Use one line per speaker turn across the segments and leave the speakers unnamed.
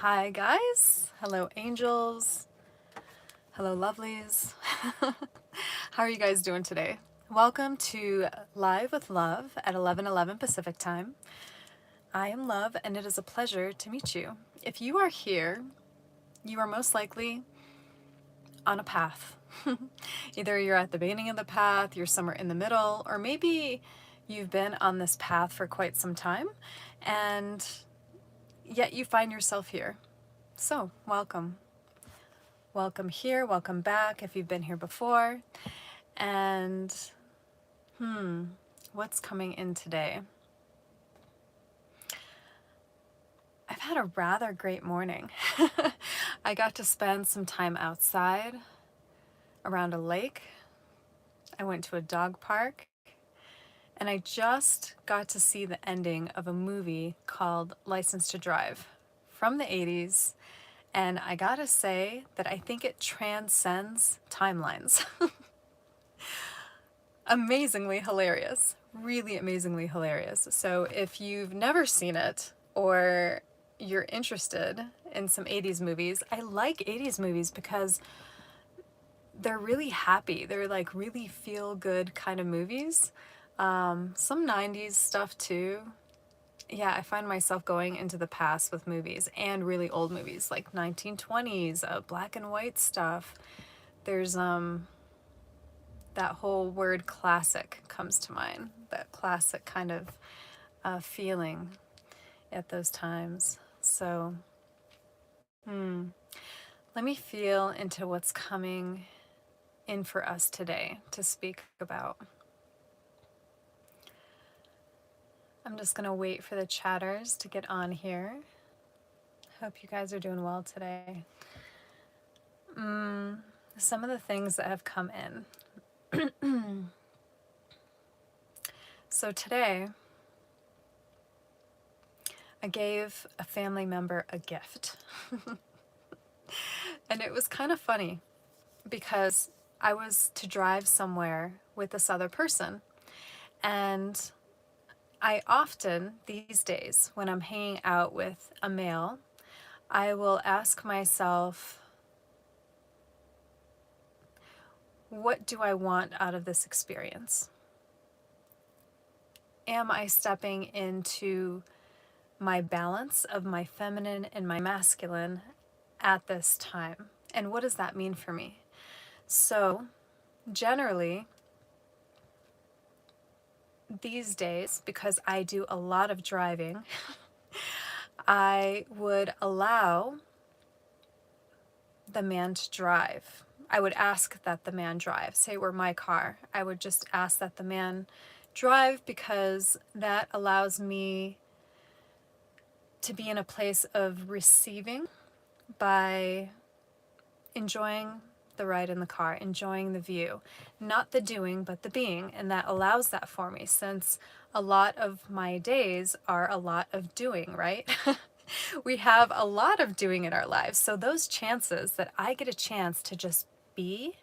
Hi guys, hello angels, hello lovelies. How are you guys doing today? Welcome to Live with Love at 11:11 Pacific time. I am Love and it is a pleasure to meet you. If you are here, you are most likely on a path. Either you're at the beginning of the path, you're somewhere in the middle, or maybe you've been on this path for quite some time and yet you find yourself here. So, welcome. Welcome here, welcome back if you've been here before. And what's coming in today? I've had a rather great morning. I got to spend some time outside around a lake. I went to a dog park and I just got to see the ending of a movie called License to Drive from the 80s. And I gotta say that I think it transcends timelines. Amazingly hilarious, really amazingly hilarious. So if you've never seen it or you're interested in some 80s movies, I like 80s movies because they're really happy. They're like really feel good kind of movies. Some 90s stuff too. Yeah, I find myself going into the past with movies and really old movies like 1920s, black and white stuff. There's that whole word classic comes to mind, that classic kind of feeling at those times. So let me feel into what's coming in for us today to speak about. I'm just gonna wait for the chatters to get on here. Hope you guys are doing well today. Some of the things that have come in. So today, I gave a family member a gift. And it was kind of funny because I was to drive somewhere with this other person. And I often, these days, when I'm hanging out with a male, I will ask myself, what do I want out of this experience? Am I stepping into my balance of my feminine and my masculine at this time? And what does that mean for me? So, generally, these days, because I do a lot of driving, I would allow the man to drive. I would ask that the man drive. Say it were my car. I would just ask that the man drive because that allows me to be in a place of receiving by enjoying the ride in the car, enjoying the view, not the doing, but the being. And that allows that for me since a lot of my days are a lot of doing, right? We have a lot of doing in our lives. So those chances that I get a chance to just be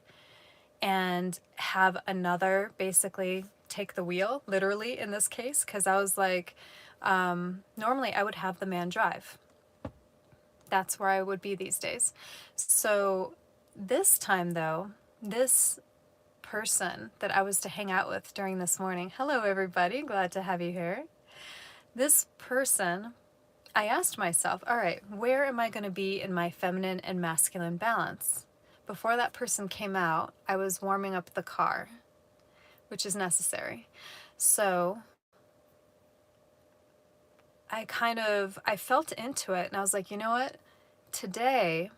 and have another basically take the wheel, literally in this case, because I was like, normally I would have the man drive. That's where I would be these days. So this time though, this person that I was to hang out with during this morning, hello everybody, glad to have you here. This person, I asked myself, all right, where am I going to be in my feminine and masculine balance? Before that person came out, I was warming up the car, which is necessary. So I felt into it and I was like, you know what? Today,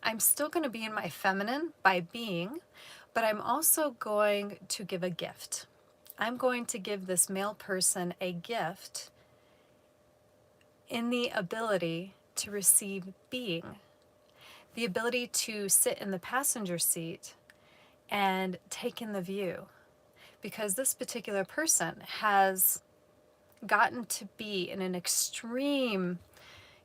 I'm still going to be in my feminine by being, but I'm also going to give a gift. I'm going to give this male person a gift in the ability to receive being, the ability to sit in the passenger seat and take in the view. Because this particular person has gotten to be in an extreme,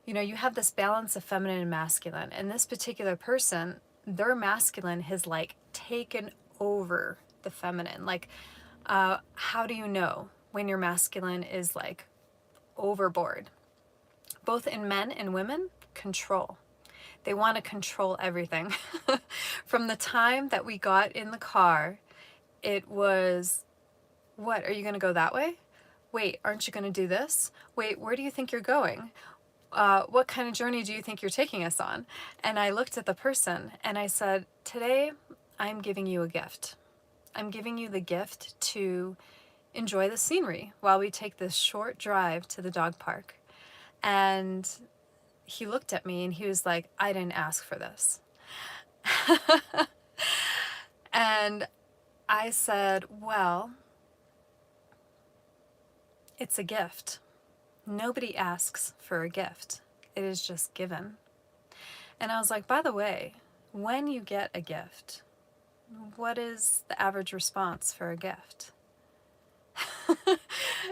you have this balance of feminine and masculine, and this particular person, their masculine has like taken over the feminine. Like, how do you know when your masculine is like overboard? both in men and women, control. They want to control everything. From the time that we got in the car, it was, what, are you going to go that way? Wait, aren't you going to do this? Wait, where do you think you're going? What kind of journey do you think you're taking us on? And I looked at the person and I said, today I'm giving you a gift. I'm giving you the gift to enjoy the scenery while we take this short drive to the dog park. And he looked at me and he was like, I didn't ask for this. And I said, well, it's a gift. Nobody asks for a gift. It is just given. And I was like, by the way, when you get a gift, what is the average response for a gift?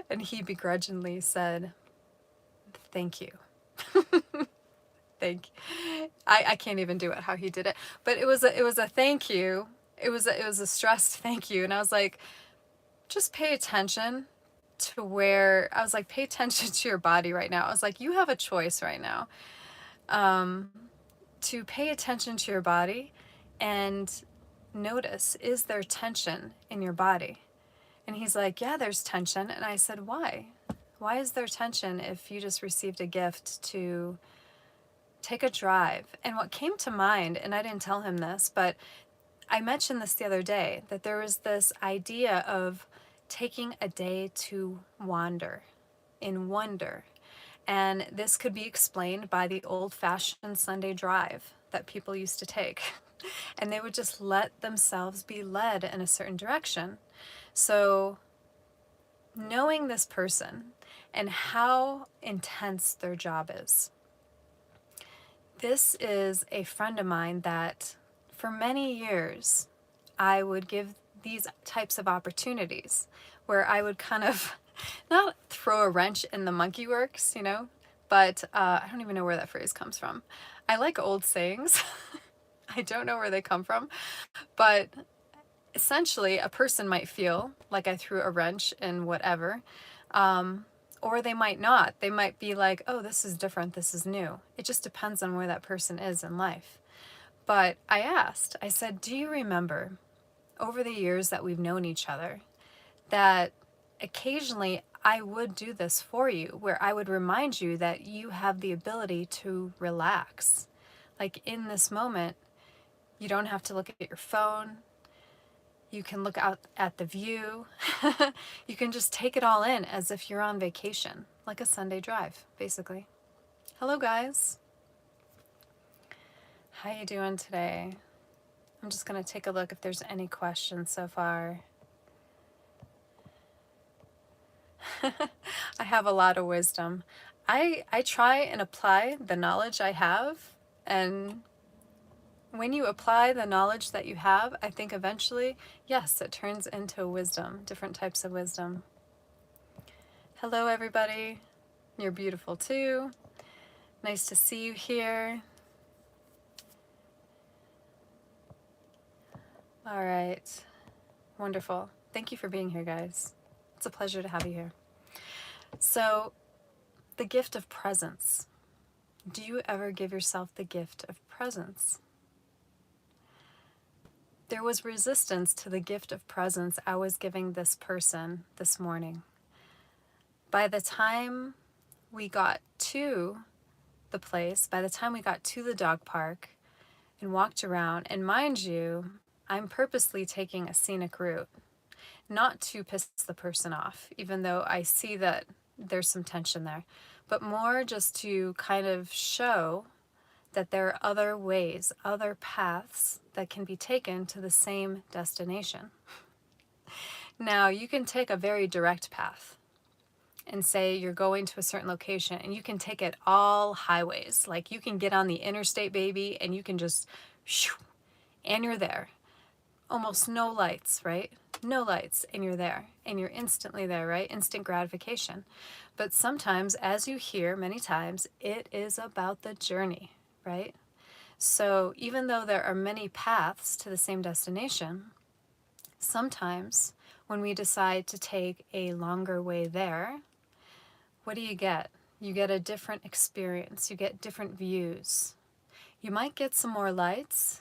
And he begrudgingly said, thank you. Thank you. I can't even do it how he did it, but it was a thank you. It was a stressed thank you. And I was like, just pay attention to where, I was like, pay attention to your body right now. I was like, you have a choice right now, to pay attention to your body and notice, is there tension in your body? And he's like, yeah, there's tension. And I said, why? Why is there tension if you just received a gift to take a drive? And what came to mind, and I didn't tell him this, but I mentioned this the other day, that there was this idea of taking a day to wander, in wonder. And this could be explained by the old-fashioned Sunday drive that people used to take. And they would just let themselves be led in a certain direction. So knowing this person and how intense their job is. This is a friend of mine that for many years I would give these types of opportunities where I would kind of not throw a wrench in the monkey works, you know, but I don't even know where that phrase comes from. I like old sayings. I don't know where they come from, but essentially a person might feel like I threw a wrench in whatever, or they might not. They might be like, oh, this is different, this is new. It just depends on where that person is in life. But I asked, I said, do you remember over the years that we've known each other that occasionally I would do this for you, where I would remind you that you have the ability to relax. Like in this moment, you don't have to look at your phone. You can look out at the view. You can just take it all in as if you're on vacation, like a Sunday drive, basically. Hello, guys. How you doing today? I'm just going to take a look if there's any questions so far. I have a lot of wisdom. I try and apply the knowledge I have, and when you apply the knowledge that you have, I think eventually, yes, it turns into wisdom, different types of wisdom. Hello, everybody. You're beautiful too. Nice to see you here. All right. Wonderful. Thank you for being here, guys. It's a pleasure to have you here. So, the gift of presence. Do you ever give yourself the gift of presence? There was resistance to the gift of presence I was giving this person this morning. By the time we got to the place, by the time we got to the dog park and walked around, and mind you, I'm purposely taking a scenic route, not to piss the person off, even though I see that there's some tension there, but more just to kind of show that there are other ways, other paths that can be taken to the same destination. Now, you can take a very direct path and say you're going to a certain location, and you can take it all highways. Like you can get on the interstate, baby, and you can just, shoo, and you're there. Almost no lights, right? No lights, and you're there, and you're instantly there, right? Instant gratification. But sometimes, as you hear many times, it is about the journey, right? So even though there are many paths to the same destination, sometimes when we decide to take a longer way there, what do you get? You get a different experience. You get different views. You might get some more lights,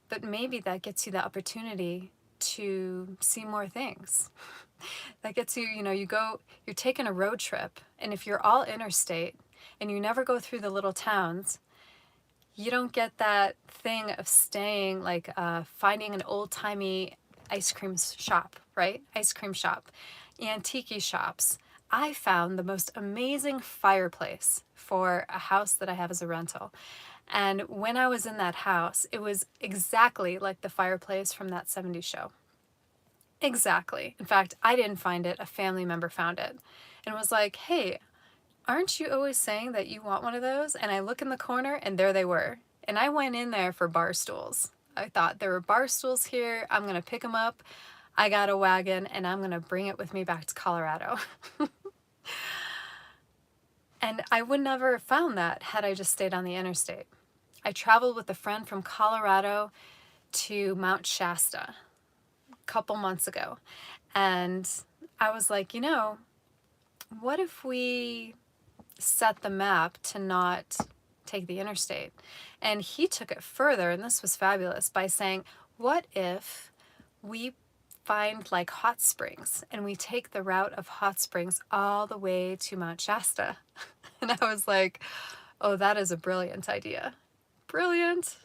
but maybe that gets you the opportunity to see more things. That gets you, you're taking a road trip, and if you're all interstate and you never go through the little towns, you don't get that thing of staying, like finding an old-timey ice cream shop, right? Ice cream shop, antique shops. I found the most amazing fireplace for a house that I have as a rental. And when I was in that house, it was exactly like the fireplace from that 70s show. Exactly. In fact, I didn't find it. A family member found it and was like, hey, aren't you always saying that you want one of those? And I look in the corner and there they were. And I went in there for bar stools. I thought there were bar stools here. I'm going to pick them up. I got a wagon and I'm going to bring it with me back to Colorado. And I would never have found that had I just stayed on the interstate. I traveled with a friend from Colorado to Mount Shasta a couple months ago. And I was like, what if we set the map to not take the interstate? And he took it further, and this was fabulous, by saying, what if we find like hot springs and we take the route of hot springs all the way to Mount Shasta? And I was like, oh, that is a brilliant idea. Brilliant.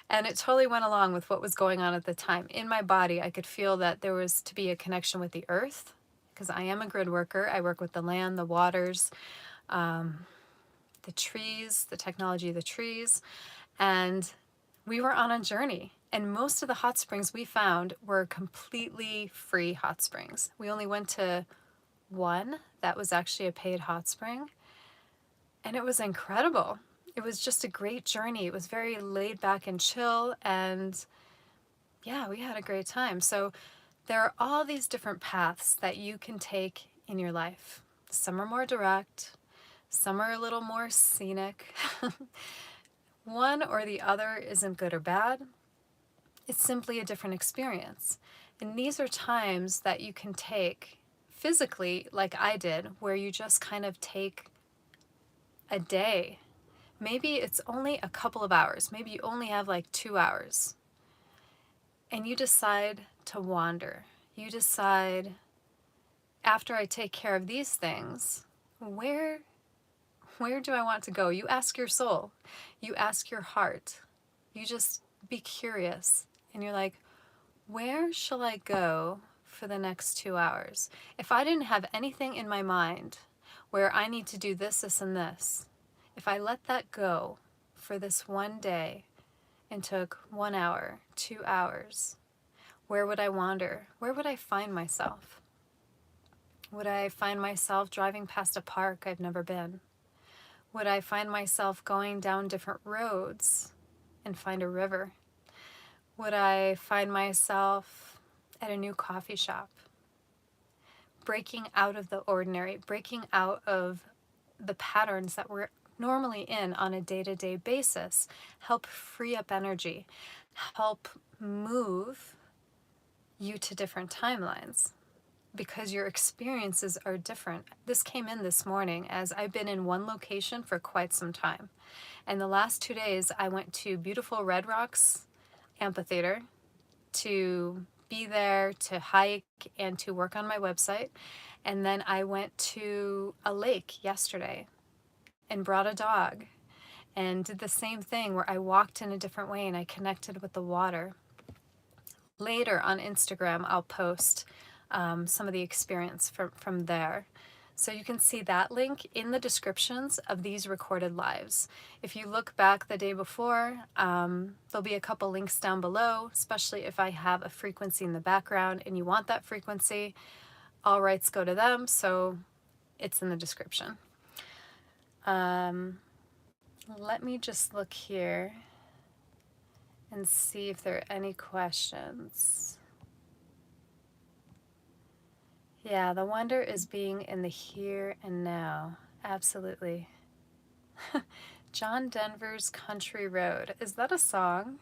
And it totally went along with what was going on at the time. In my body, I could feel that there was to be a connection with the earth, because I am a grid worker. I work with the land, the waters, the trees, the technology of the trees. And we were on a journey. And most of the hot springs we found were completely free hot springs. We only went to one that was actually a paid hot spring. And it was incredible. It was just a great journey. It was very laid back and chill. And yeah, we had a great time. So there are all these different paths that you can take in your life. Some are more direct. Some are a little more scenic. One or the other isn't good or bad. It's simply a different experience. And these are times that you can take physically, like I did, where you just kind of take a day. Maybe it's only a couple of hours. Maybe you only have like 2 hours. And you decide to wander. You decide, after I take care of these things, where do I want to go? You ask your soul. You ask your heart. You just be curious. And you're like, where shall I go for the next 2 hours? If I didn't have anything in my mind where I need to do this, this, and this, if I let that go for this one day and took 1 hour, 2 hours, where would I wander? Where would I find myself? Would I find myself driving past a park I've never been? Would I find myself going down different roads and find a river? Would I find myself at a new coffee shop? Breaking out of the ordinary, breaking out of the patterns that we're normally in on a day-to-day basis, help free up energy, help move you to different timelines, because your experiences are different. This came in this morning as I've been in one location for quite some time. And the last 2 days I went to beautiful Red Rocks Amphitheater to be there, to hike, and to work on my website. And then I went to a lake yesterday and brought a dog and did the same thing where I walked in a different way and I connected with the water. Later on Instagram, I'll post some of the experience from there. So you can see that link in the descriptions of these recorded lives. If you look back the day before, there'll be a couple links down below, especially if I have a frequency in the background and you want that frequency, all rights go to them, so it's in the description. Let me just look here and see if there are any questions. Yeah, the wonder is being in the here and now. Absolutely. John Denver's Country Road. Is that a song?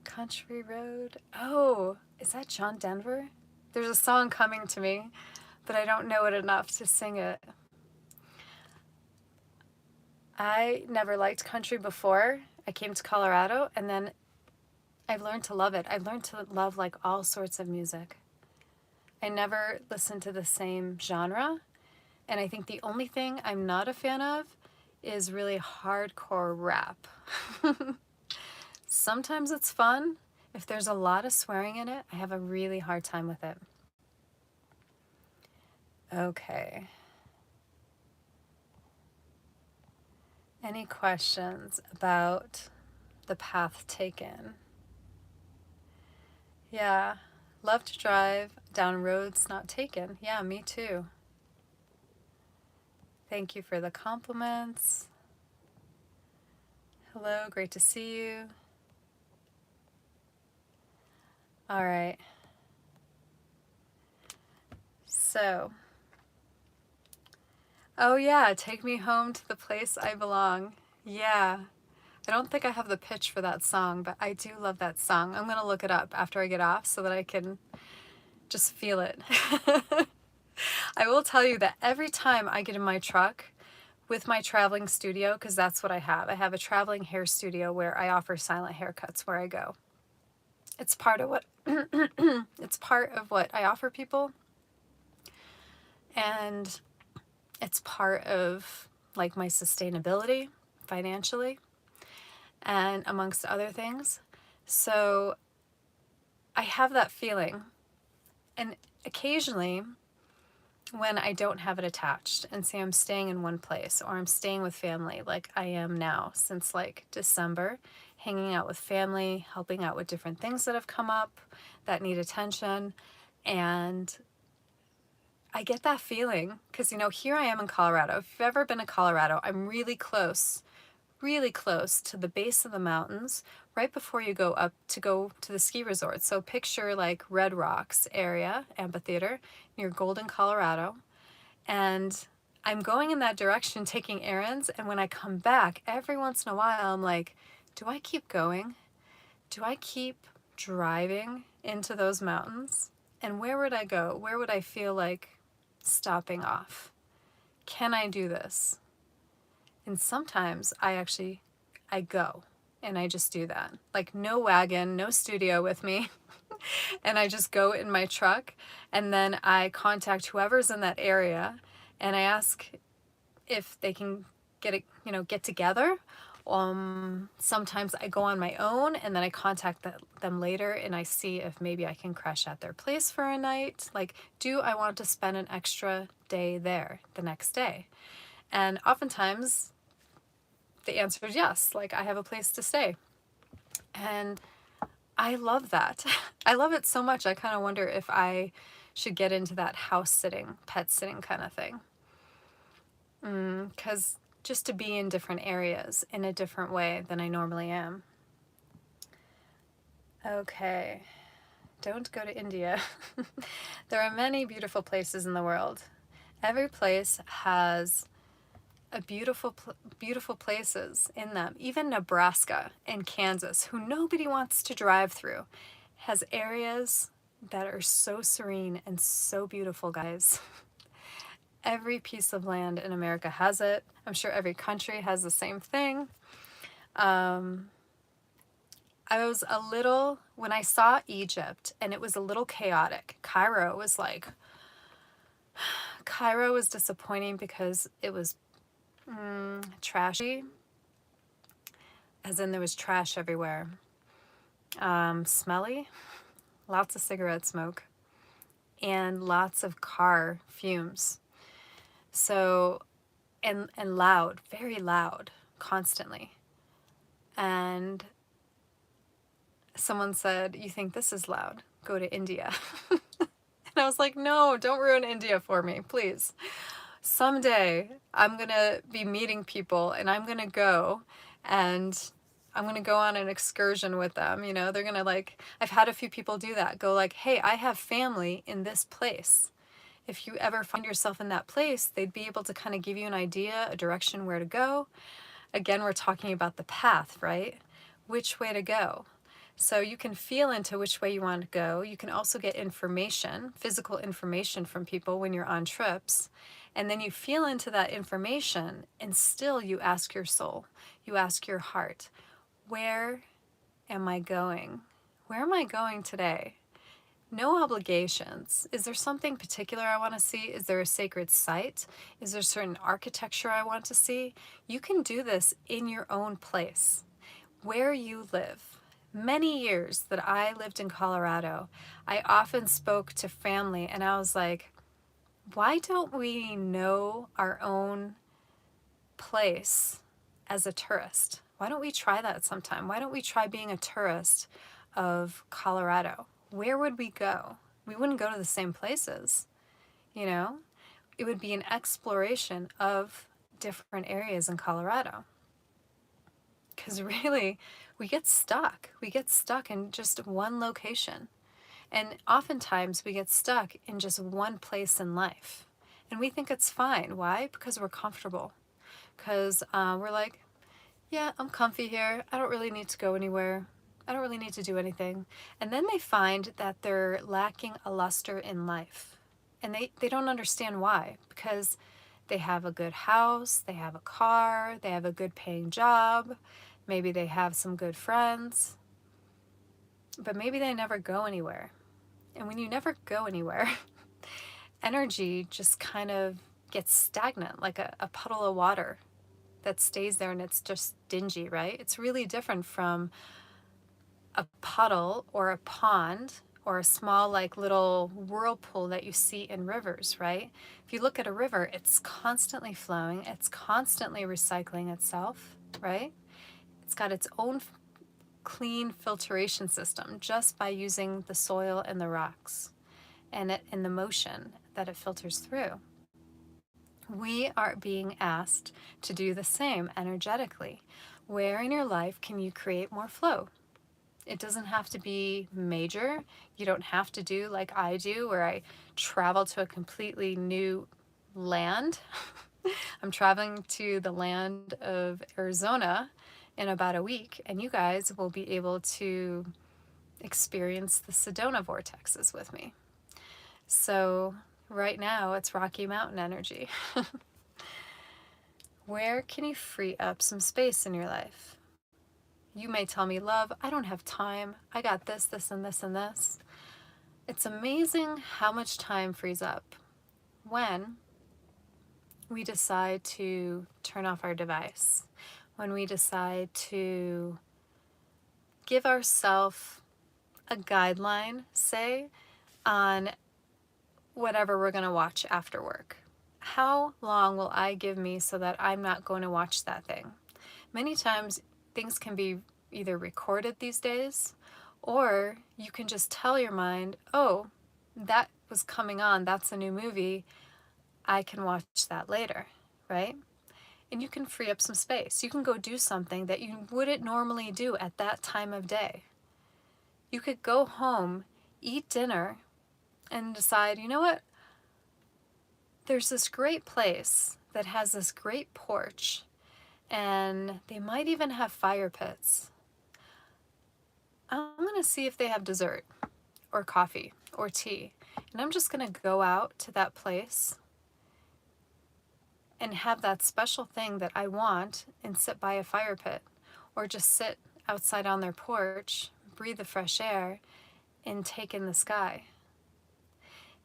Country Road? Oh, is that John Denver? There's a song coming to me, but I don't know it enough to sing it. I never liked country before I came to Colorado, and then I've learned to love it. I've learned to love like all sorts of music. I never listened to the same genre, and I think the only thing I'm not a fan of is really hardcore rap. Sometimes it's fun. If there's a lot of swearing in it, I have a really hard time with it. Okay. Any questions about the path taken? Yeah. Love to drive down roads not taken. Yeah, me too. Thank you for the compliments. Hello, great to see you. All right. So, oh yeah, take me home to the place I belong. Yeah. I don't think I have the pitch for that song, but I do love that song. I'm going to look it up after I get off so that I can just feel it. I will tell you that every time I get in my truck with my traveling studio, because that's what I have a traveling hair studio where I offer silent haircuts where I go. It's part of what it's part of what I offer people, and it's part of like my sustainability financially and amongst other things. So I have that feeling, and occasionally when I don't have it attached and say I'm staying in one place or I'm staying with family like I am now since like December, hanging out with family, helping out with different things that have come up that need attention, and I get that feeling because, you know, here I am in Colorado. If you've ever been to Colorado, I'm really close to the base of the mountains right before you go up to go to the ski resort. So picture like Red Rocks area, amphitheater, near Golden, Colorado. And I'm going in that direction taking errands. And when I come back, every once in a while, I'm like, do I keep going? Do I keep driving into those mountains? And where would I go? Where would I feel like stopping off? Can I do this? And sometimes I go and I just do that. Like no wagon, no studio with me. And I just go in my truck, and then I contact whoever's in that area and I ask if they can get together. Sometimes I go on my own and then I contact them later and I see if maybe I can crash at their place for a night. Like, do I want to spend an extra day there the next day? And oftentimes the answer is yes, like I have a place to stay. And I love that. I love it so much. I kind of wonder if I should get into that house sitting, pet sitting kind of thing. Because just to be in different areas in a different way than I normally am. Okay, don't go to India. There are many beautiful places in the world. Every place has a beautiful places in them. Even Nebraska and Kansas, who nobody wants to drive through, has areas that are so serene and so beautiful, guys. Every piece of land in America has it. I'm sure every country has the same thing. I was a little, when I saw Egypt, and it was a little chaotic. Cairo was disappointing because it was trashy, as in there was trash everywhere. Smelly, lots of cigarette smoke, and lots of car fumes. So, and loud, very loud, constantly. And someone said, "You think this is loud? Go to India." And I was like, no, don't ruin India for me, please. Someday I'm going to be meeting people and I'm going to go and I'm going to go on an excursion with them. You know, they're going to like, I've had a few people do that. Go like, hey, I have family in this place. If you ever find yourself in that place, they'd be able to kind of give you an idea, a direction where to go. Again, we're talking about the path, right? Which way to go. So you can feel into which way you want to go. You can also get information, physical information from people when you're on trips. And then you feel into that information, and still you ask your soul, you ask your heart, where am I going? Where am I going today? No obligations. Is there something particular I want to see? Is there a sacred site? Is there certain architecture I want to see? You can do this in your own place, where you live. Many years that I lived in Colorado, I often spoke to family and I was like, why don't we know our own place as a tourist? Why don't we try that sometime? Why don't we try being a tourist of Colorado? Where would we go? We wouldn't go to the same places, you know? It would be an exploration of different areas in Colorado. Because really, we get stuck. We get stuck in just one location. And oftentimes we get stuck in just one place in life. And we think it's fine. Why? Because we're comfortable. Because we're like, yeah, I'm comfy here. I don't really need to go anywhere. I don't really need to do anything. And then they find that they're lacking a luster in life. And they don't understand why. Because they have a good house, they have a car, they have a good paying job, maybe they have some good friends, but maybe they never go anywhere. And when you never go anywhere, energy just kind of gets stagnant, like a puddle of water that stays there and it's just dingy, right? It's really different from a puddle or a pond or a small like little whirlpool that you see in rivers, right? If you look at a river, it's constantly flowing, it's constantly recycling itself, right? It's got its own clean filtration system just by using the soil and the rocks and the motion that it filters through. We are being asked to do the same energetically. Where in your life can you create more flow? It doesn't have to be major. You don't have to do like I do, where I travel to a completely new land. I'm traveling to the land of Arizona in about a week, and you guys will be able to experience the Sedona vortexes with me. So right now it's Rocky Mountain energy. Where can you free up some space in your life? You may tell me, love, I don't have time. I got this, this, and this, and this. It's amazing how much time frees up when we decide to turn off our device, when we decide to give ourselves a guideline, say, on whatever we're going to watch after work. How long will I give me so that I'm not going to watch that thing? Many times things can be either recorded these days, or you can just tell your mind, oh, that was coming on, that's a new movie, I can watch that later, right? And you can free up some space. You can go do something that you wouldn't normally do at that time of day. You could go home, eat dinner, and decide, you know what? There's this great place that has this great porch, and they might even have fire pits. I'm going to see if they have dessert or coffee or tea. And I'm just going to go out to that place and have that special thing that I want and sit by a fire pit, or just sit outside on their porch, breathe the fresh air, and take in the sky.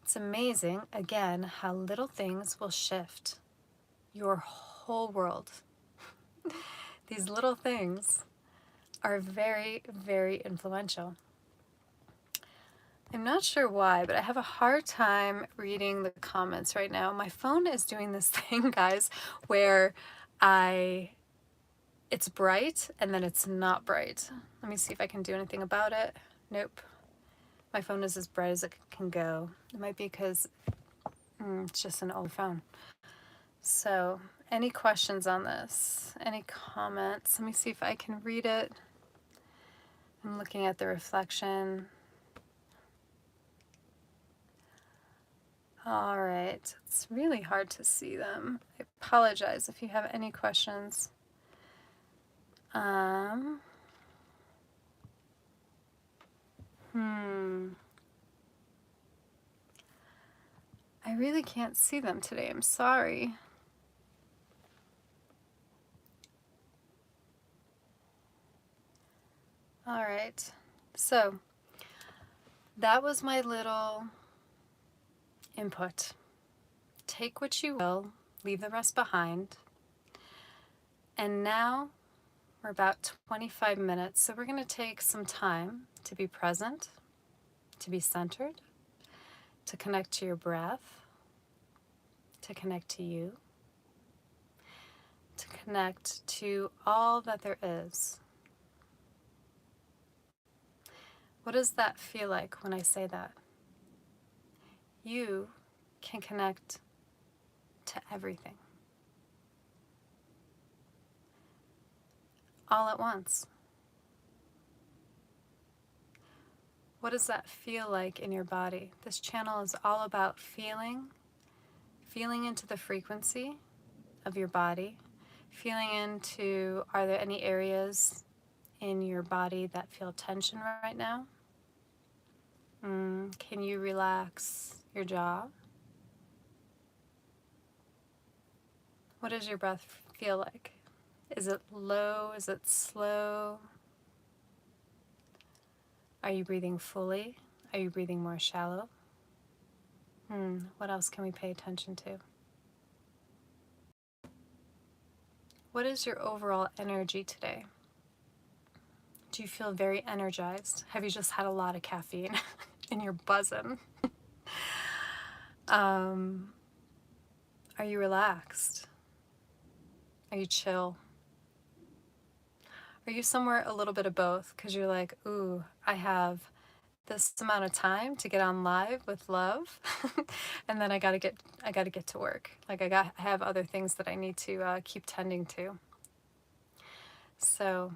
It's amazing, again, how little things will shift your whole world. These little things are very, very influential. I'm not sure why, but I have a hard time reading the comments right now. My phone is doing this thing, guys, where it's bright and then it's not bright. Let me see if I can do anything about it. Nope. My phone is as bright as it can go. It might be because it's just an old phone. So, any questions on this? Any comments? Let me see if I can read it. I'm looking at the reflection. All right, it's really hard to see them. I apologize if you have any questions. I really can't see them today. I'm sorry. All right. So that was my little input. Take what you will, leave the rest behind. And now we're about 25 minutes, so we're going to take some time to be present, to be centered, to connect to your breath, to connect to you, to connect to all that there is. What does that feel like when I say that? You can connect to everything all at once. What does that feel like in your body? This channel is all about feeling into the frequency of your body, feeling into, are there any areas in your body that feel tension right now? Can you relax your jaw? What does your breath feel like? Is it low? Is it slow? Are you breathing fully? Are you breathing more shallow? What else can we pay attention to? What is your overall energy today? Do you feel very energized? Have you just had a lot of caffeine and you're buzzing? Are you relaxed? Are you chill? Are you somewhere a little bit of both? Because you're like, ooh, I have this amount of time to get on live with love, and then I gotta get to work. Like I have other things that I need to keep tending to. So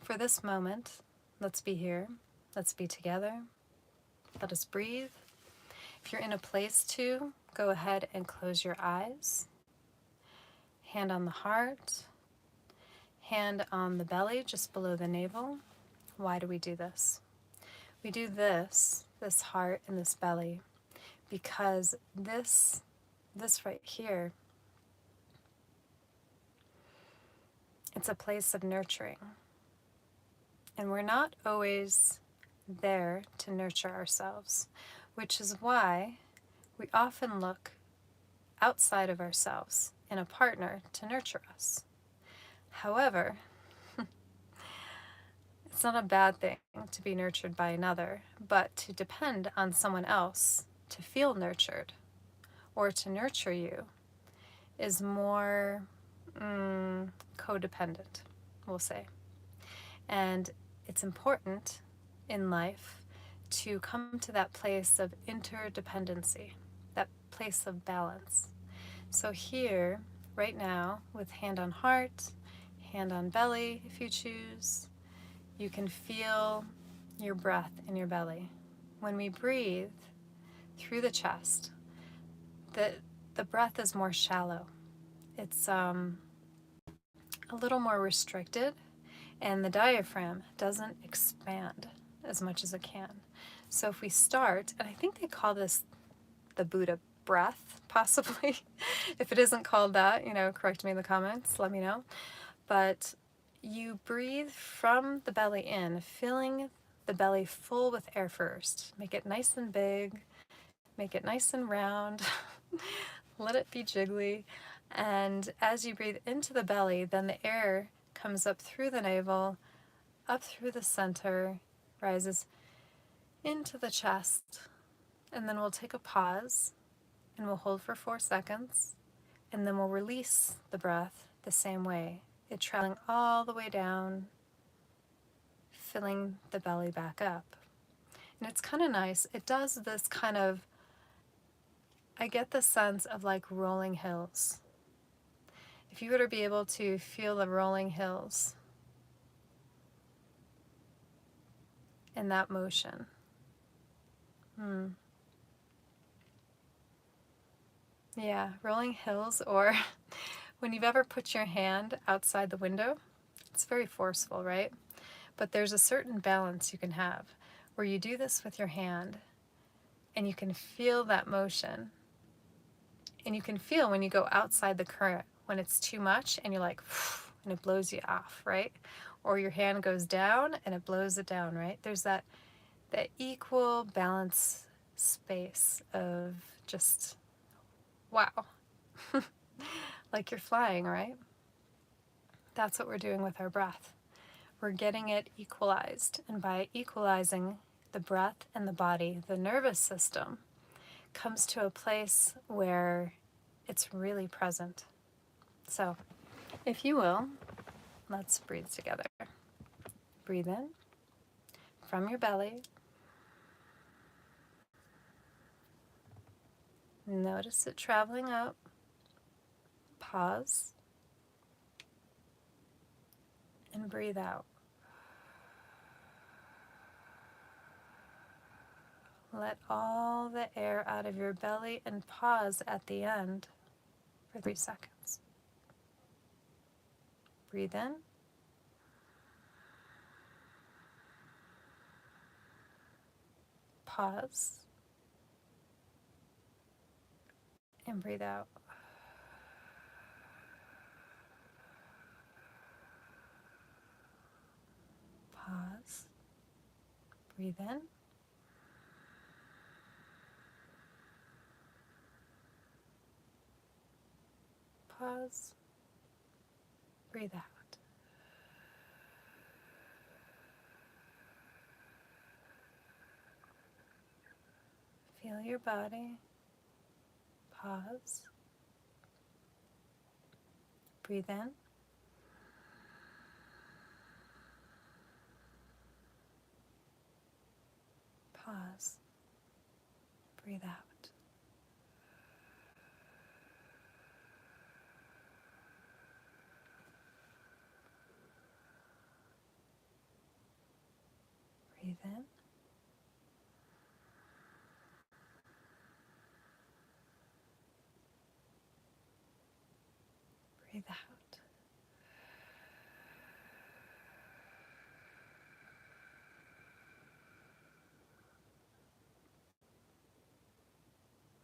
for this moment, let's be here. Let's be together. Let us breathe. If you're in a place to, go ahead and close your eyes. Hand on the heart. Hand on the belly, just below the navel. Why do we do this? We do this heart and this belly, because this right here, it's a place of nurturing. And we're not always there to nurture ourselves, which is why we often look outside of ourselves in a partner to nurture us. However, it's not a bad thing to be nurtured by another, but to depend on someone else to feel nurtured or to nurture you is more codependent, we'll say. And it's important in life to come to that place of interdependency, that place of balance. So here, right now, with hand on heart, hand on belly, if you choose, you can feel your breath in your belly. When we breathe through the chest, the breath is more shallow. It's a little more restricted, and the diaphragm doesn't expand as much as it can. So if we start, and I think they call this the Buddha breath, possibly. If it isn't called that, correct me in the comments, let me know. But you breathe from the belly in, filling the belly full with air first. Make it nice and big, make it nice and round, let it be jiggly. And as you breathe into the belly, then the air comes up through the navel, up through the center, rises into the chest. And then we'll take a pause and we'll hold for 4 seconds, and then we'll release the breath the same way. It traveling all the way down, filling the belly back up. And it's kind of nice. It does this kind of, I get the sense of like rolling hills. If you were to be able to feel the rolling hills in that motion. Yeah, rolling hills, or when you've ever put your hand outside the window, it's very forceful, right? But there's a certain balance you can have where you do this with your hand and you can feel that motion And you can feel when you go outside the current, when it's too much and you're like, and it blows you off, right? Or your hand goes down and it blows it down, right? There's that equal balance space of just, wow. Like you're flying, right? That's what we're doing with our breath. We're getting it equalized. And by equalizing the breath and the body, the nervous system comes to a place where it's really present. So, if you will, let's breathe together. Breathe in from your belly. Notice it traveling up. Pause. And breathe out. Let all the air out of your belly and pause at the end for 3 seconds. Breathe in. Pause. And breathe out. Pause. Breathe in. Pause. Breathe out. Feel your body. Pause. Breathe in. Pause. Breathe out. Breathe in. Breathe out.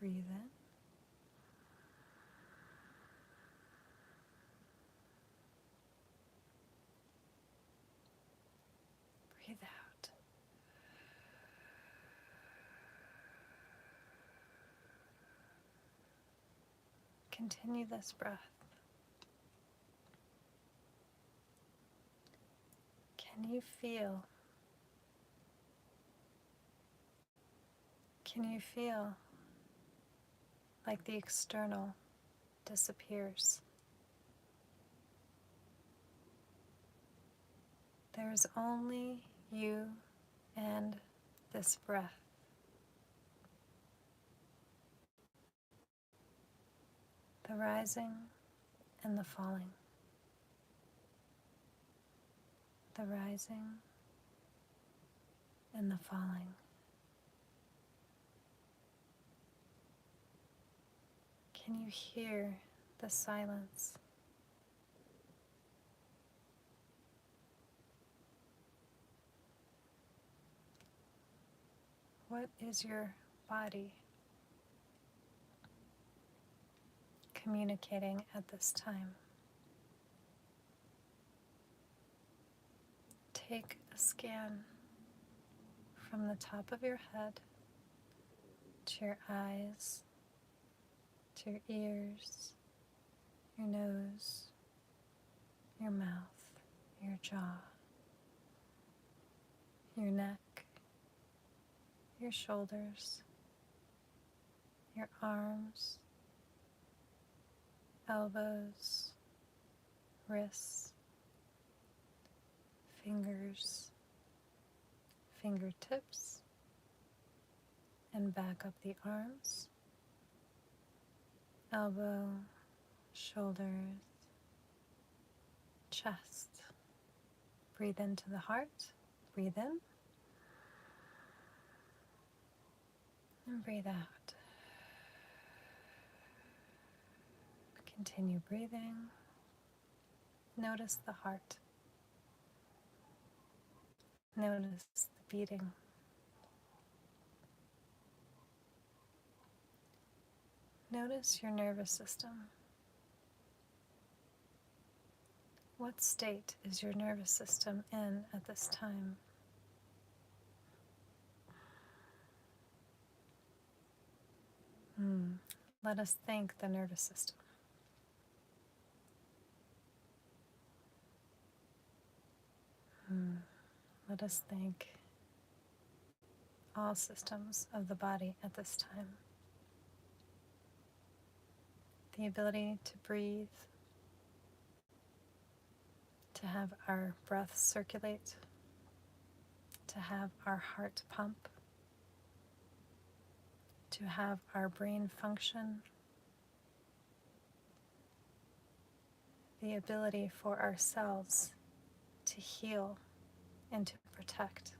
Breathe in. Breathe out. Continue this breath. Can you feel? Can you feel like the external disappears? There's only you and this breath. The rising and the falling. The rising and the falling. Can you hear the silence? What is your body communicating at this time? Take a scan from the top of your head to your eyes, to your ears, your nose, your mouth, your jaw, your neck, your shoulders, your arms, elbows, wrists, fingers, fingertips, and back up the arms, elbow, shoulders, chest. Breathe into the heart. Breathe in. And breathe out. Continue breathing. Notice the heart. Notice the beating. Notice your nervous system. What state is your nervous system in at this time? Let us thank the nervous system. Let us thank all systems of the body at this time. The ability to breathe, to have our breath circulate, to have our heart pump, to have our brain function, the ability for our cells to heal and to protect.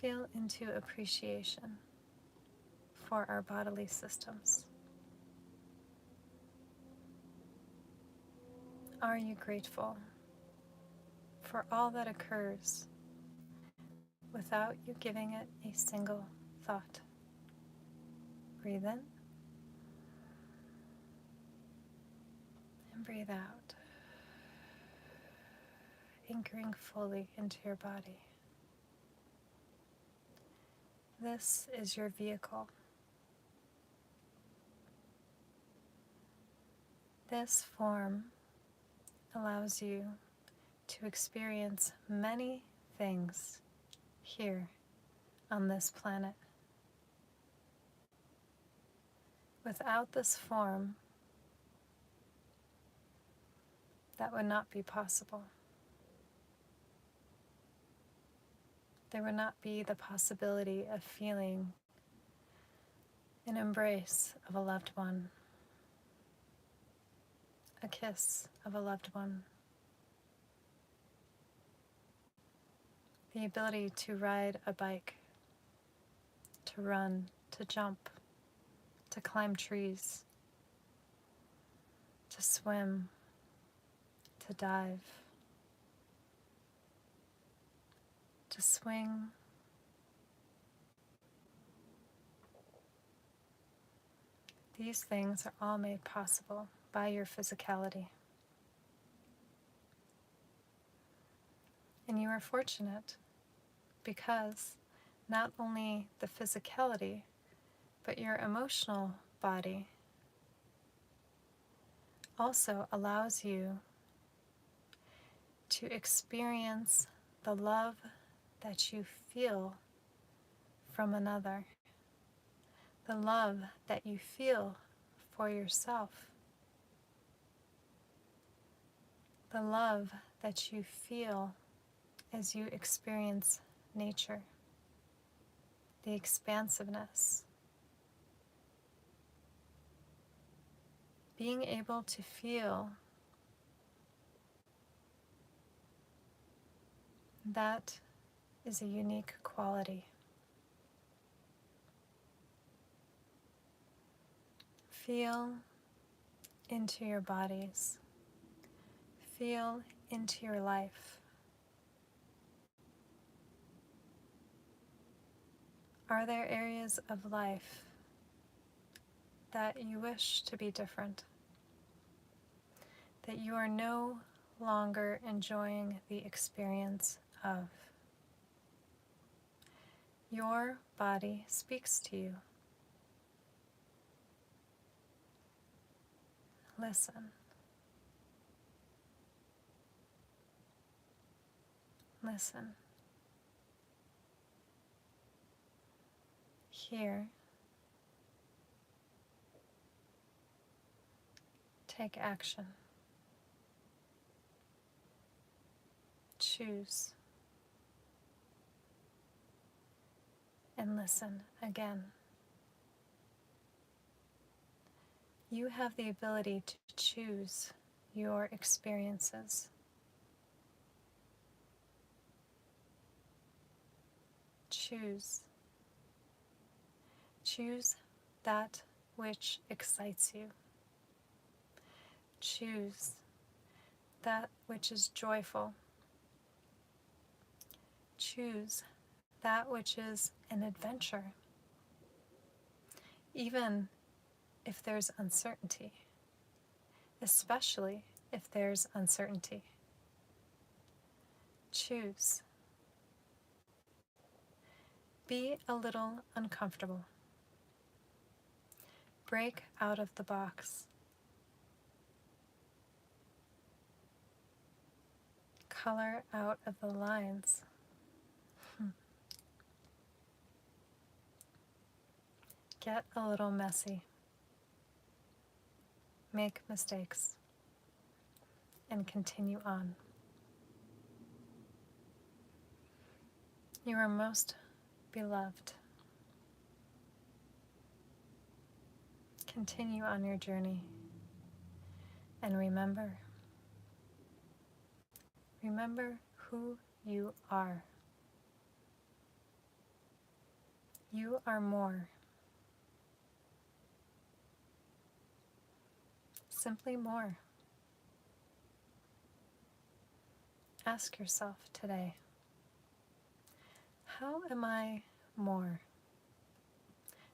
Feel into appreciation for our bodily systems. Are you grateful for all that occurs without you giving it a single thought? Breathe in and breathe out, anchoring fully into your body. This is your vehicle. This form allows you to experience many things here on this planet. Without this form, that would not be possible. There would not be the possibility of feeling an embrace of a loved one, a kiss of a loved one, the ability to ride a bike, to run, to jump, to climb trees, to swim, to dive, to swing, these things are all made possible by your physicality. And you are fortunate because not only the physicality, but your emotional body also allows you to experience the love that you feel from another, the love that you feel for yourself, the love that you feel as you experience nature, the expansiveness. Being able to feel that is a unique quality. Feel into your bodies. Feel into your life. Are there areas of life that you wish to be different? That you are no longer enjoying the experience of? Your body speaks to you. Listen. Listen. Hear. Take action. Choose. And listen again. You have the ability to choose your experiences. Choose. Choose that which excites you. Choose that which is joyful. Choose that which is an adventure. even if there's uncertainty, especially if there's uncertainty. Choose. Be a little uncomfortable. Break out of the box. Color out of the lines. Get a little messy. Make mistakes. And continue on. You are most beloved. Continue on your journey. And remember who you are. You are more. Simply more. Ask yourself today, how am I more?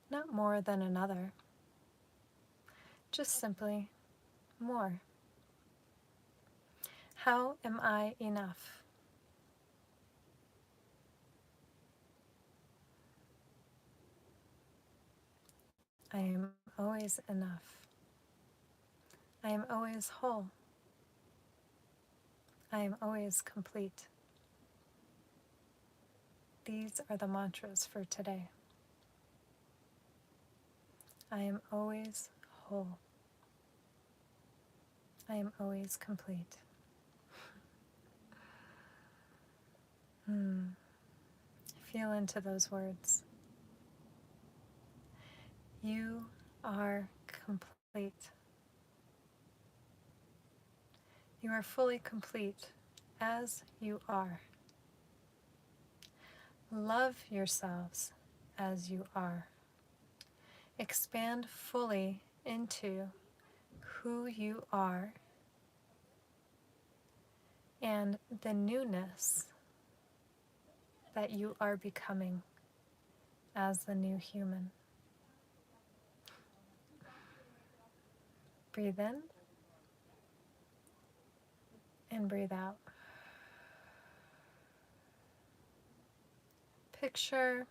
Not more than another, just simply more. How am I enough? I am always enough. I am always whole. I am always complete. These are the mantras for today. I am always whole. I am always complete. Feel into those words. You are complete. You are fully complete as you are. Love yourselves as you are. Expand fully into who you are and the newness that you are becoming as the new human. Breathe in and breathe out. Picture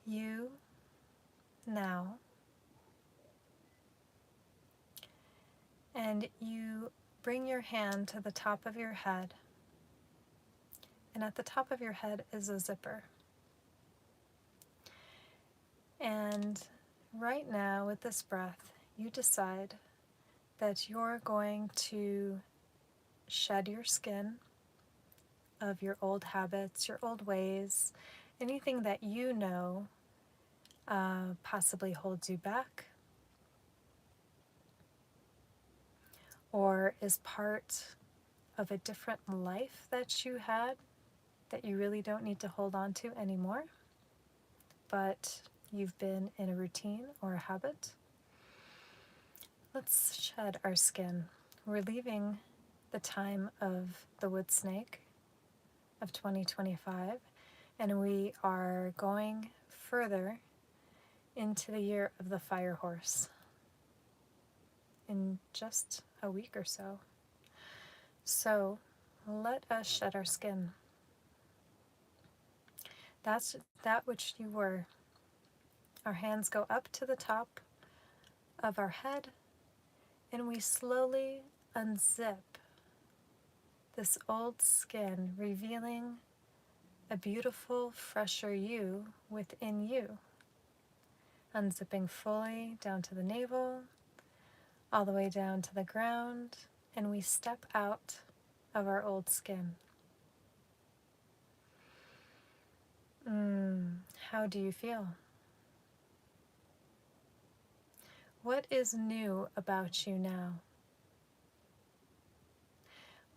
you now, and you bring your hand to the top of your head, and at the top of your head is a zipper. And right now, with this breath, you decide that you're going to shed your skin of your old habits, your old ways, anything that you know possibly holds you back or is part of a different life that you had that you really don't need to hold on to anymore, but you've been in a routine or a habit. Let's shed our skin. We're leaving the time of the wood snake of 2025, and we are going further into the year of the fire horse in just a week or so. So let us shed our skin. That's that which you were. Our hands go up to the top of our head, and we slowly unzip this old skin, revealing a beautiful, fresher you within you. Unzipping fully down to the navel, all the way down to the ground, and we step out of our old skin. How do you feel? What is new about you now?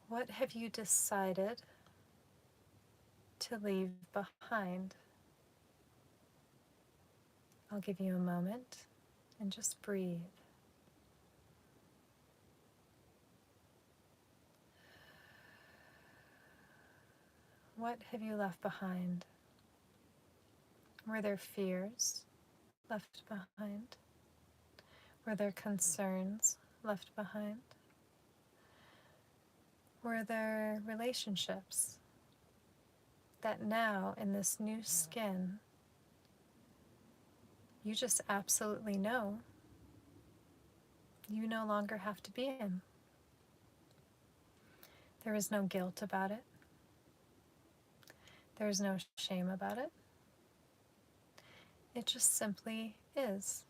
What have you decided to leave behind? I'll give you a moment and just breathe. What have you left behind? Were there fears left behind? Were there concerns left behind? Were there relationships that now, in this new skin, you just absolutely know you no longer have to be in? There is no guilt about it. There is no shame about it. It just simply is.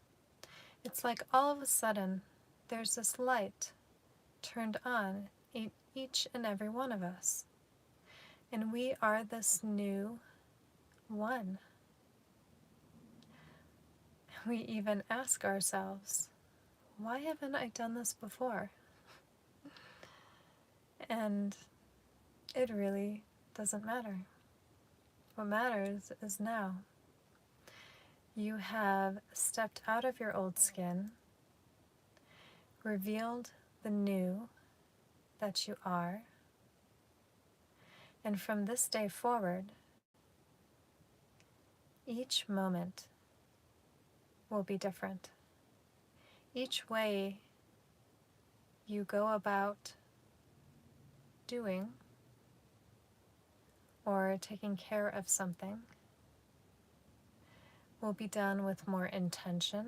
It's like all of a sudden there's this light turned on in each and every one of us. And we are this new one. We even ask ourselves, why haven't I done this before? And it really doesn't matter. What matters is now. You have stepped out of your old skin, revealed the new that you are, and from this day forward, each moment will be different. Each way you go about doing or taking care of something will be done with more intention,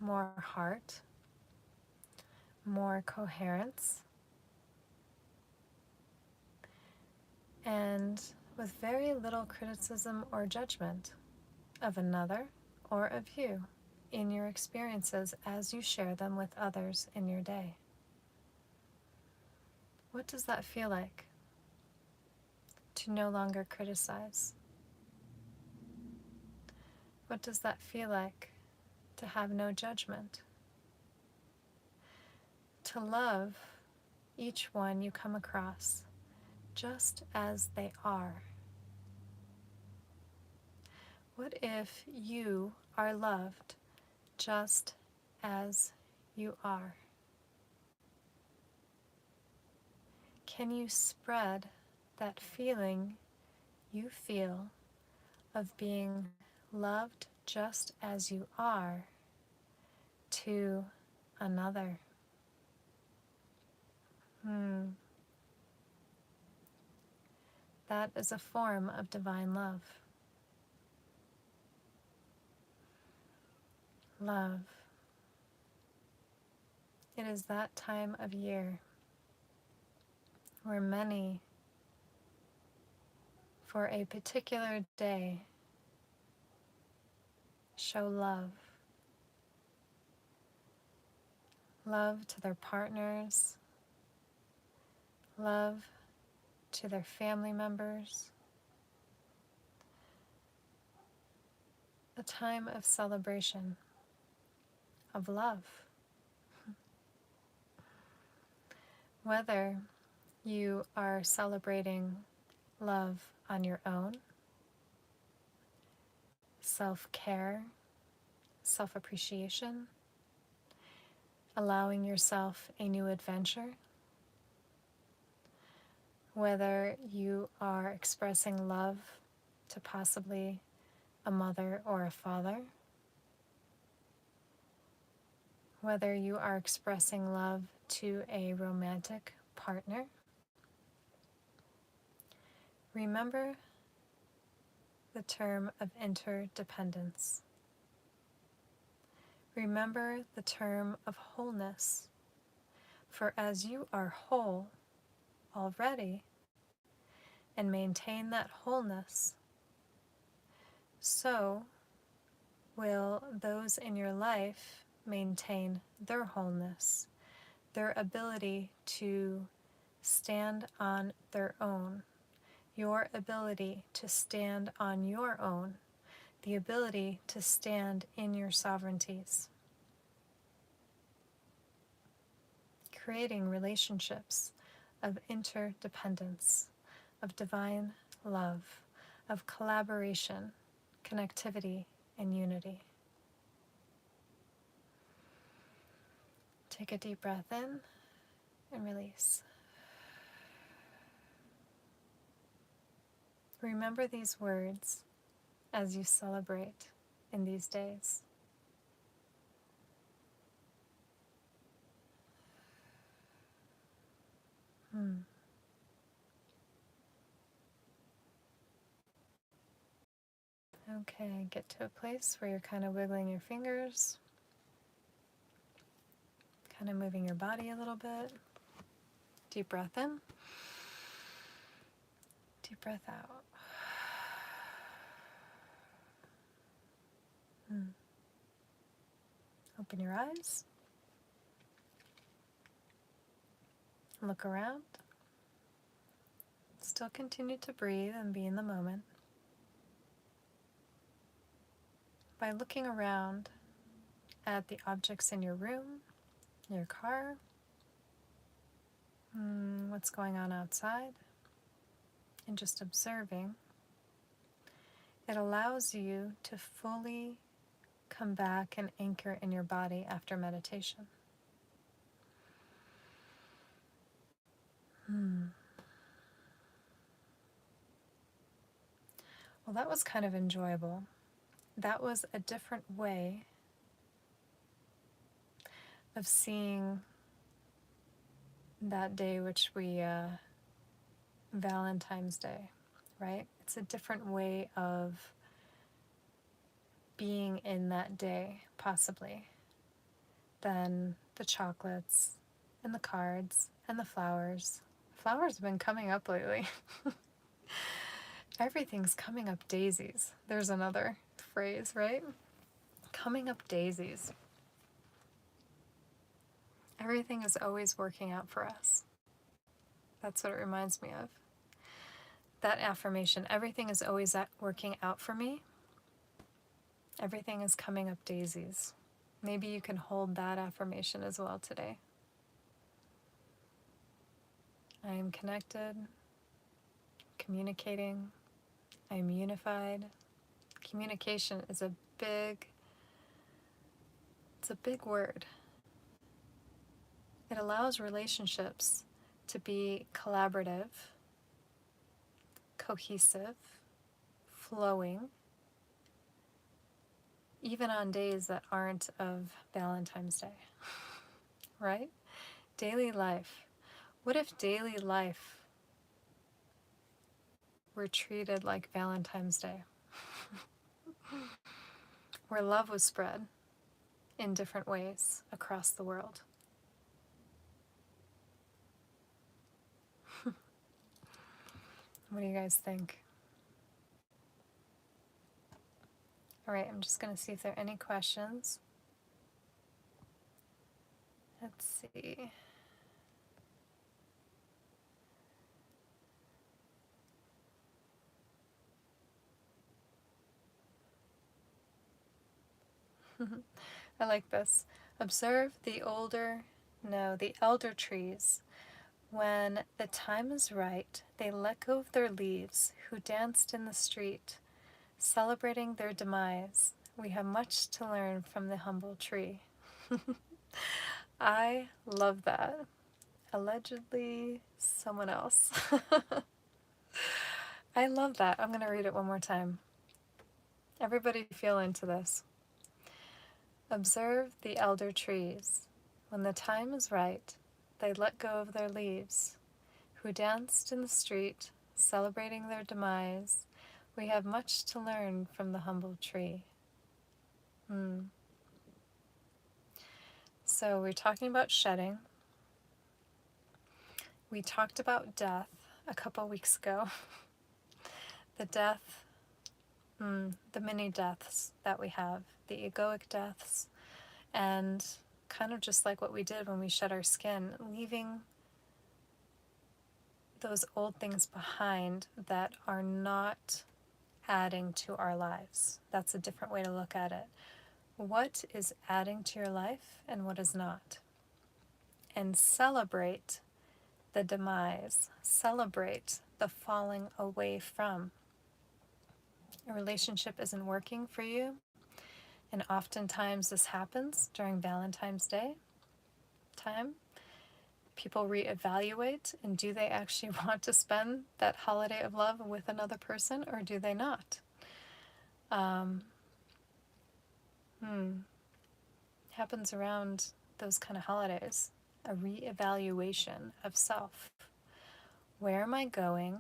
more heart, more coherence, and with very little criticism or judgment of another or of you in your experiences as you share them with others in your day. What does that feel like? To no longer criticize? What does that feel like to have no judgment? To love each one you come across just as they are. What if you are loved just as you are? Can you spread that feeling you feel of being loved just as you are to another? That is a form of divine love. Love. It is that time of year where many, for a particular day, show love. Love to their partners, love to their family members. A time of celebration, of love. Whether you are celebrating love on your own, self-care, self-appreciation, allowing yourself a new adventure, whether you are expressing love to possibly a mother or a father, whether you are expressing love to a romantic partner, remember the term of interdependence. Remember the term of wholeness, for as you are whole already and maintain that wholeness, so will those in your life maintain their wholeness, their ability to stand on their own, your ability to stand on your own, the ability to stand in your sovereignties. Creating relationships of interdependence, of divine love, of collaboration, connectivity, and unity. Take a deep breath in and release. Remember these words as you celebrate in these days? Okay, get to a place where you're kind of wiggling your fingers, kind of moving your body a little bit. Deep breath in, deep breath out. Open your eyes, look around. Still continue to breathe and be in the moment. By looking around at the objects in your room, your car, what's going on outside, and just observing, it allows you to fully come back and anchor in your body after meditation. Well, that was kind of enjoyable. That was a different way of seeing that day, which we, Valentine's Day, right? It's a different way of being in that day, possibly, than the chocolates and the cards and the flowers. Flowers have been coming up lately. Everything's coming up daisies. There's another phrase, right? Coming up daisies. Everything is always working out for us. That's what it reminds me of. That affirmation, everything is always working out for me. Everything is coming up daisies. Maybe you can hold that affirmation as well today. I am connected, communicating, I am unified. Communication is a big word. It allows relationships to be collaborative, cohesive, flowing, even on days that aren't of Valentine's Day, right? Daily life. What if daily life were treated like Valentine's Day? Where love was spread in different ways across the world. What do you guys think? All right, I'm just going to see if there are any questions. Let's see. I like this. Observe the elder trees. When the time is right, they let go of their leaves, who danced in the street, celebrating their demise. We have much to learn from the humble tree. I love that. Allegedly, someone else. I love that. I'm going to read it one more time. Everybody feel into this. Observe the elder trees. When the time is right, they let go of their leaves, who danced in the street, celebrating their demise. We have much to learn from the humble tree. So we're talking about shedding. We talked about death a couple weeks ago. The death, the many deaths that we have, the egoic deaths, and kind of just like what we did when we shed our skin, leaving those old things behind that are not adding to our lives. That's a different way to look at it. What is adding to your life and what is not? And celebrate the demise. Celebrate the falling away from. A relationship isn't working for you, and oftentimes this happens during Valentine's Day time. People reevaluate, and do they actually want to spend that holiday of love with another person, or do they not? Um, happens around those kind of holidays. A reevaluation of self. Where am I going?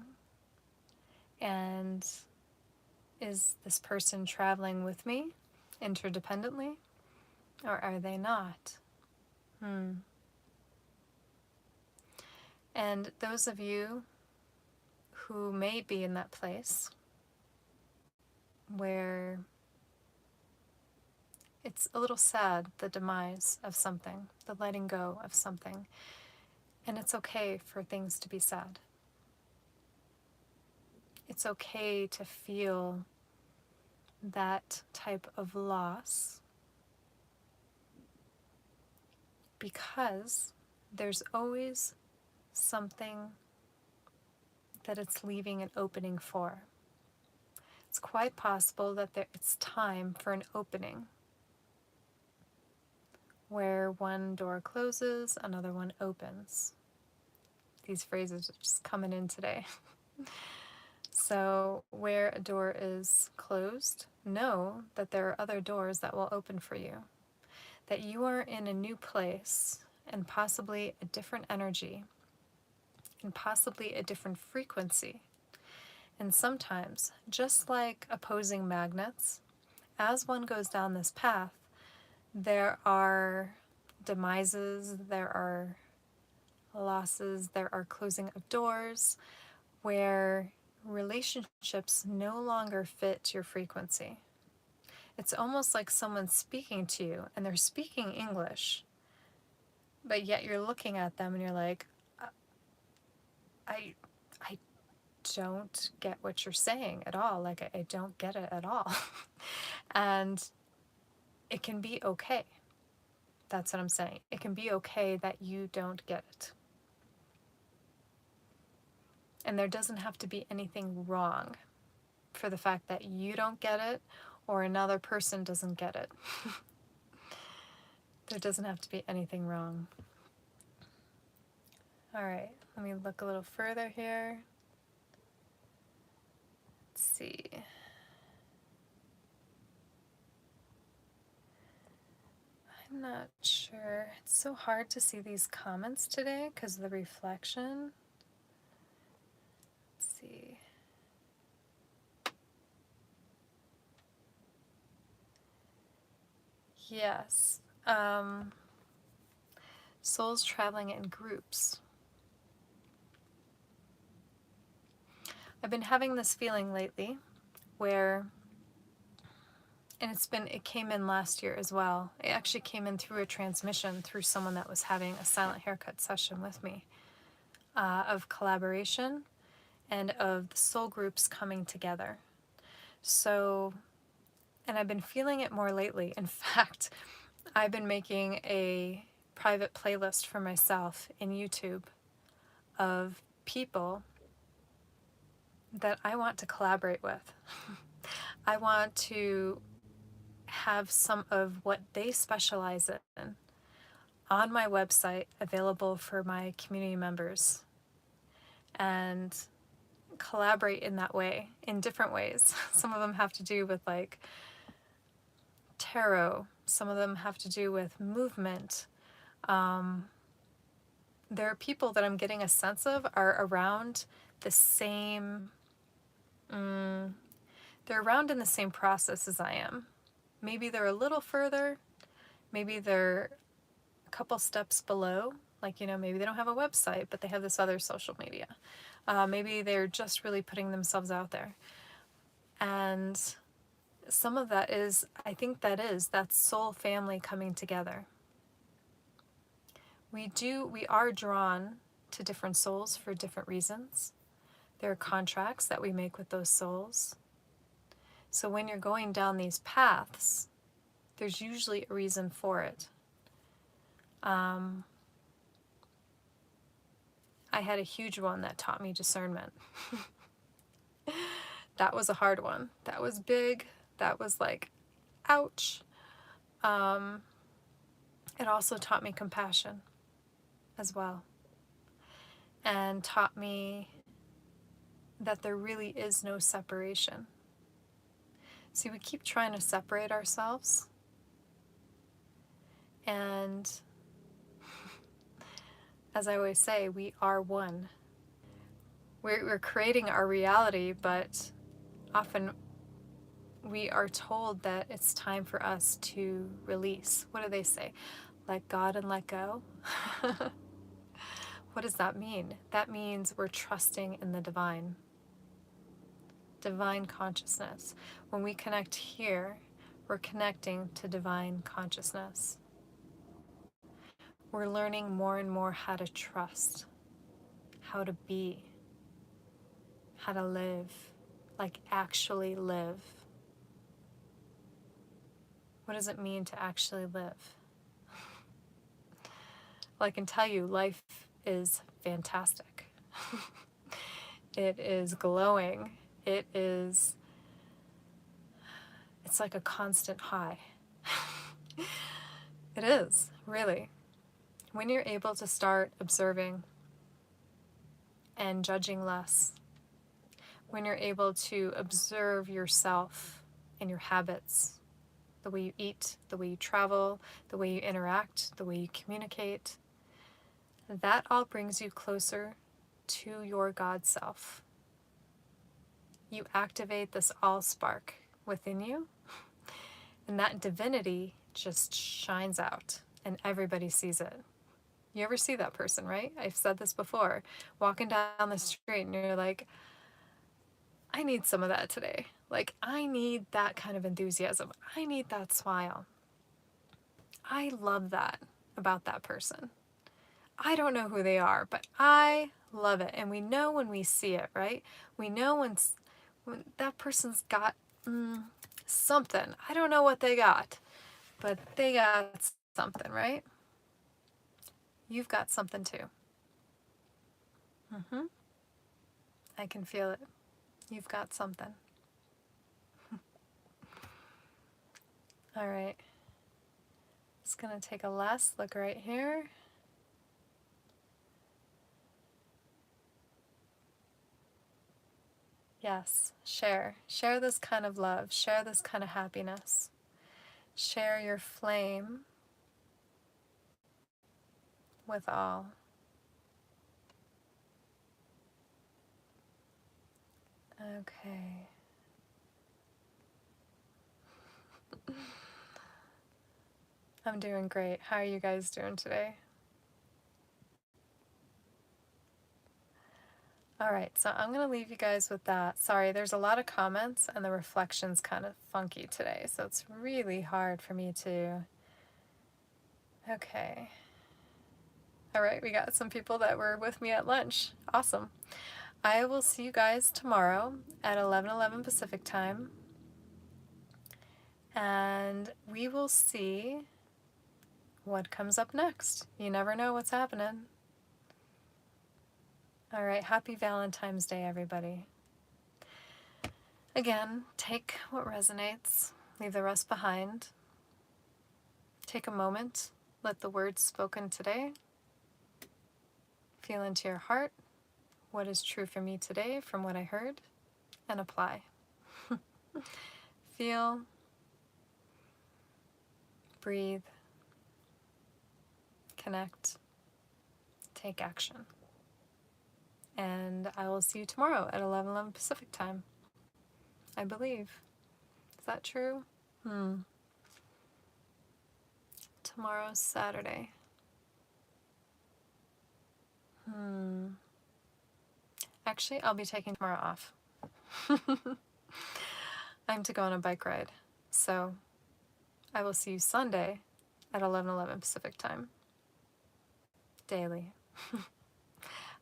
And is this person traveling with me interdependently, or are they not? And those of you who may be in that place where it's a little sad, the demise of something, the letting go of something, and it's okay for things to be sad. It's okay to feel that type of loss, because there's always something that it's leaving an opening for. It's quite possible that it's time for an opening where one door closes, another one opens. These phrases are just coming in today. So where a door is closed, know that there are other doors that will open for you. That you are in a new place and possibly a different energy and possibly a different frequency. And sometimes, just like opposing magnets, as one goes down this path, there are demises, there are losses, there are closing of doors where relationships no longer fit your frequency. It's almost like someone's speaking to you and they're speaking English, but yet you're looking at them and you're like, I don't get what you're saying at all. Like, I don't get it at all. And it can be okay. That's what I'm saying. It can be okay that you don't get it. And there doesn't have to be anything wrong for the fact that you don't get it or another person doesn't get it. There doesn't have to be anything wrong. All right, let me look a little further here. Let's see. I'm not sure. It's so hard to see these comments today because of the reflection. Let's see. Yes. Souls traveling in groups. I've been having this feeling lately where, and it came in last year as well. It actually came in through a transmission through someone that was having a silent haircut session with me, of collaboration and of the soul groups coming together. So, and I've been feeling it more lately. In fact, I've been making a private playlist for myself in YouTube of people that I want to collaborate with. I want to have some of what they specialize in on my website available for my community members and collaborate in that way, in different ways. Some of them have to do with like tarot, some of them have to do with movement. There are people that I'm getting a sense of are around the same, they're around in the same process as I am. Maybe they're a little further, maybe they're a couple steps below, like, maybe they don't have a website, but they have this other social media. Maybe they're just really putting themselves out there. And some of that is, I think that's soul family coming together. We are drawn to different souls for different reasons. There are contracts that we make with those souls. So when you're going down these paths, there's usually a reason for it. I had a huge one that taught me discernment. That was a hard one. That was big. That was like, ouch. It also taught me compassion as well. And taught me that there really is no separation. See, we keep trying to separate ourselves, and as I always say, we are one. We're creating our reality, but often we are told that it's time for us to release. What do they say? Let God and let go? What does that mean? That means we're trusting in the divine consciousness. When we connect here, we're connecting to divine consciousness. We're learning more and more how to trust, how to be, how to live, like actually live. What does it mean to actually live? Well, I can tell you, life is fantastic. It is glowing. It's like a constant high. It is, really. When you're able to start observing and judging less, when you're able to observe yourself and your habits, the way you eat, the way you travel, the way you interact, the way you communicate, that all brings you closer to your God self. You activate this all spark within you, and that divinity just shines out, and everybody sees it. You ever see that person, right? I've said this before. Walking down the street and you're like, I need some of that today. Like, I need that kind of enthusiasm. I need that smile. I love that about that person. I don't know who they are, but I love it. And we know when we see it, right? We know when that person's got something. I don't know what they got, but they got something, right? You've got something too. I can feel it. You've got something. All right. Just going to take a last look right here. Yes, share. Share this kind of love. Share this kind of happiness. Share your flame with all. Okay. I'm doing great. How are you guys doing today? All right, so I'm going to leave you guys with that. Sorry, there's a lot of comments and the reflection's kind of funky today, so it's really hard for me to... Okay. All right, we got some people that were with me at lunch. Awesome. I will see you guys tomorrow at 11:11 Pacific time. And we will see what comes up next. You never know what's happening. All right, happy Valentine's Day, everybody. Again, take what resonates, leave the rest behind. Take a moment, let the words spoken today feel into your heart. What is true for me today from what I heard, and apply. Feel, breathe, connect, take action. And I will see you tomorrow at 11:11 Pacific time, I believe. Is that true? Tomorrow's Saturday. Actually, I'll be taking tomorrow off. I'm to go on a bike ride. So I will see you Sunday at 11:11 Pacific time. Daily.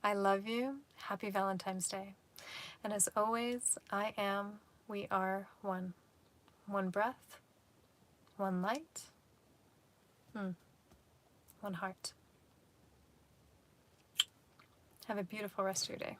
I love you. Happy Valentine's Day. And as always, I am, we are one. One breath, one light, one heart. Have a beautiful rest of your day.